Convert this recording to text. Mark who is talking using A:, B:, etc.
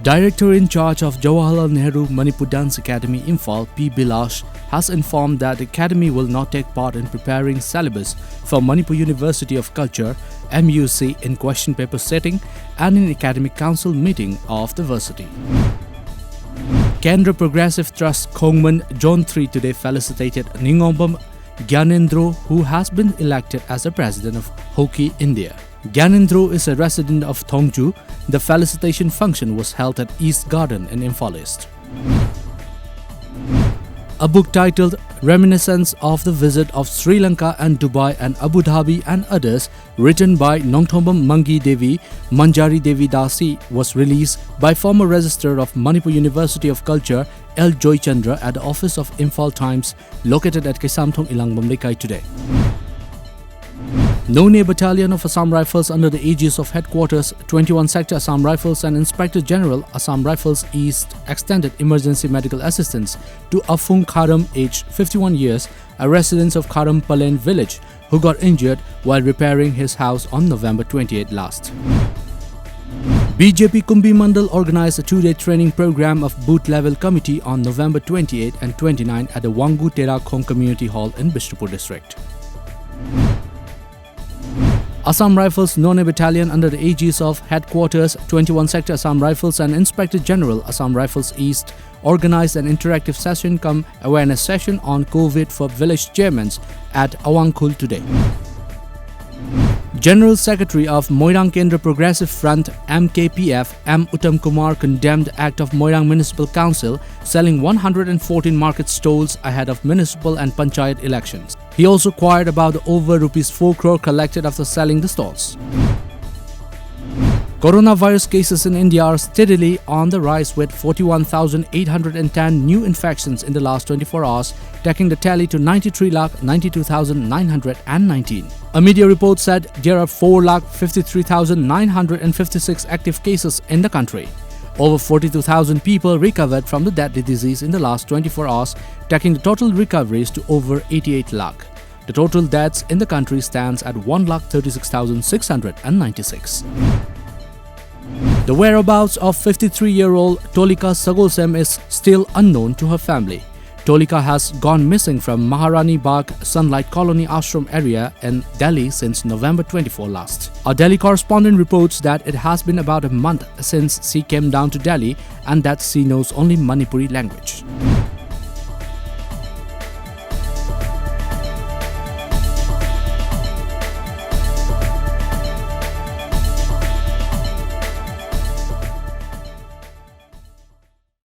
A: Director in charge of Jawaharlal Nehru Manipur Dance Academy Imphal, P. Bilash, has informed that the academy will not take part in preparing syllabus for Manipur University of Culture (MUC) in question paper setting and in academic council meeting of the varsity. Kendra Progressive Trust Khongman Zone 3 today felicitated Ningombam Gyanendro, who has been elected as the president of Hockey India. Gyanendro is a resident of Thongju. The felicitation function was held at East Garden in Imphal East. A book titled Reminiscence of the Visit of Sri Lanka and Dubai and Abu Dhabi and Others, written by Nongthombam Mangi Devi Manjari Devi Dasi, was released by former Registrar of Manipur University of Culture L. Joy Chandra at the office of Imphal Times, located at Kaisamthong Ilangbam Lekai today. None Battalion of Assam Rifles under the aegis of Headquarters 21 Sector Assam Rifles and Inspector General Assam Rifles East extended emergency medical assistance to Afung Kharam, aged 51 years, a resident of Kharam Palen village, who got injured while repairing his house on November 28 last. BJP Kumbi Mandal organized a two-day training program of booth-level committee on November 28 and 29 at the Wangu Tera Khong Community Hall in Bishnupur district. Assam Rifles None Battalion under the aegis of Headquarters 21 Sector Assam Rifles and Inspector General Assam Rifles East organized an interactive session cum awareness session on COVID for village chairmen at Awangkhul today. General Secretary of Moirang Kendra Progressive Front MKPF M. Uttam Kumar condemned the act of Moirang Municipal Council selling 114 market stalls ahead of municipal and panchayat elections. He also inquired about the over ₹4 crore collected after selling the stalls. Coronavirus cases in India are steadily on the rise, with 41,810 new infections in the last 24 hours, taking the tally to 93,92,919. A media report said there are 4,53,956 active cases in the country. Over 42,000 people recovered from the deadly disease in the last 24 hours, taking the total recoveries to over 88 lakh. The total deaths in the country stands at 1,36,696. The whereabouts of 53-year-old Tolika Sagolsem is still unknown to her family. Tolika has gone missing from Maharani Bagh Sunlight Colony Ashram area in Delhi since November 24 last. Our Delhi correspondent reports that it has been about a month since she came down to Delhi and that she knows only Manipuri language.